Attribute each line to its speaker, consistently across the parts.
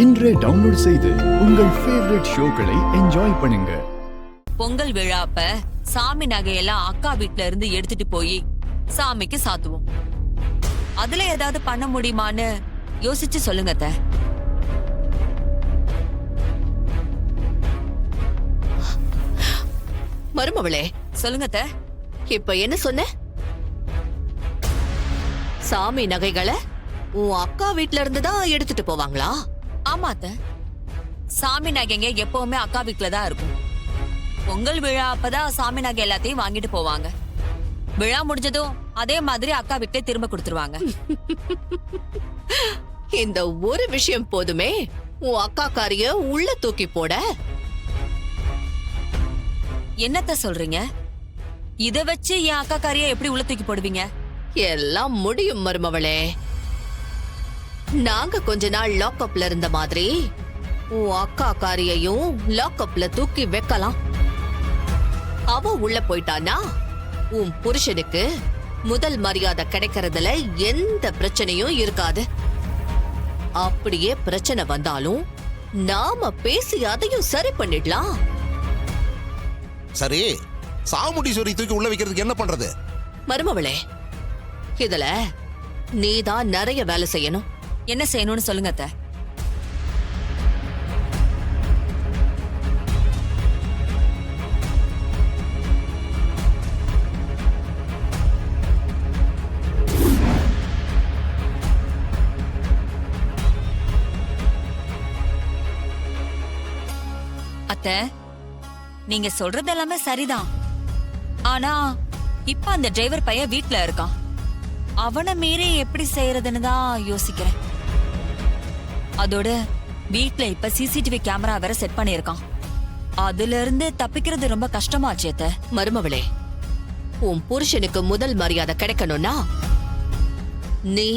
Speaker 1: இன்றே டவுன்லோட் செய்து உங்கள் ஃபேவரட் ஷோக்களை என்ஜாய் பண்ணுங்க.
Speaker 2: பொங்கல் விழாப்ப சாமி நகையெல்லாம் அக்கா வீட்ல இருந்து எடுத்துட்டு போய் சாமிக்கு சாத்துவோம். அதுல ஏதாவது பண்ண முடியுமான்னு யோசிச்சு சொல்லுங்க அத்தை.
Speaker 3: மருமவளே,
Speaker 2: சொல்லுங்க அத்தை.
Speaker 3: இப்ப என்ன சொன்ன? சாமி நகைகளை உன் அக்கா வீட்ல இருந்து தான் எடுத்துட்டு போவாங்களா?
Speaker 2: ஆமா அத்தை, சாமி நகைங்க எப்பவுமே அக்கா வீட்ல தான் இருக்கும். பொங்கல் விழா அப்பதான் சாமி நகை எல்லாத்தையும் வாங்கிட்டு போவாங்க. விழா முடிஞ்சதும் அதே மாதிரி அக்கா வீட்ல திரும்ப கொடுத்துருவாங்க.
Speaker 3: இந்த ஒரு விஷயம் போதுமே உன் அக்கா காரிய உள்ள தூக்கி போட.
Speaker 2: என்னத்த சொல்றீங்க? இத வச்சு என் அக்கா காரிய எப்படி உள்ள தூக்கி போடுவீங்க?
Speaker 3: எல்லாம் முடியும் மருமவளே. நாங்க கொஞ்ச நாள் லாக்அப்ல இருந்த மாதிரி உன் அக்கா காரியையும் லாக்அப்ல தூக்கி வைக்கலாம். அவ உள்ள போயிட்டானா உன் புருஷனுக்கு முதல் மரியாதை கிடைக்கிறதுல எந்த பிரச்சனையும் இருக்காது. அப்படியே பிரச்சனை வந்தாலும் நாம பேசி அதையும் சரி பண்ணிடலாம்.
Speaker 4: சரி, சாமுண்டீஸ்வரி தூக்கி உள்ள வைக்கிறதுக்கு என்ன பண்றது?
Speaker 3: மருமவளே, இதுல நீதான் நிறைய வேலை செய்யணும்.
Speaker 2: என்ன செய்யணும்னு சொல்லுங்க அத்தை. அத்தை, நீங்க சொல்றது எல்லாமே சரிதான். ஆனா இப்ப அந்த டிரைவர் பையன் வீட்ல இருக்கான். அவனை மீறி எப்படி செய்யறதுன்னு தான் யோசிக்கிறேன். அதோட வீட்ல இப்ப சிசிடிவி கேமரா வேற செட் பண்ணிருக்கான். அதுல இருந்து தப்பிக்கிறது ரொம்ப கஷ்டமாச்சு அத்தை.
Speaker 3: மருமவளே, உன் புருஷனுக்கு முதல் மரியாதை கிடைக்கணும்னா நீ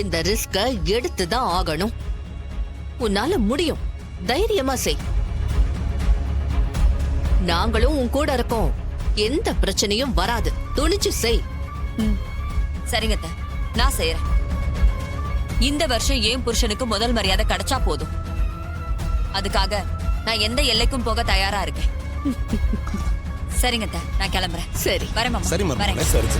Speaker 3: இந்த ரிஸ்க எடுத்துதான் ஆகணும். உன்னால முடியும், தைரியமா செய். நாங்களும் உன் கூட இருக்கோம். எந்த பிரச்சனையும் வராது. துணிச்சு செய்.
Speaker 2: சரிங்க அத்தை, நான் செய்யறேன். இந்த வருஷம் ஏன் புருஷனுக்கு முதல் மரியாதை கிடைச்சா போதும். அதுக்காக நான் எந்த எல்லைக்கும் போக தயாரா இருக்கேன். சரிங்க அத்தை, நான் கிளம்புறேன்.
Speaker 3: சரி,
Speaker 2: வரேன் மாமா.
Speaker 4: சரி
Speaker 2: வரேன்.
Speaker 4: மருமகளே, சரி.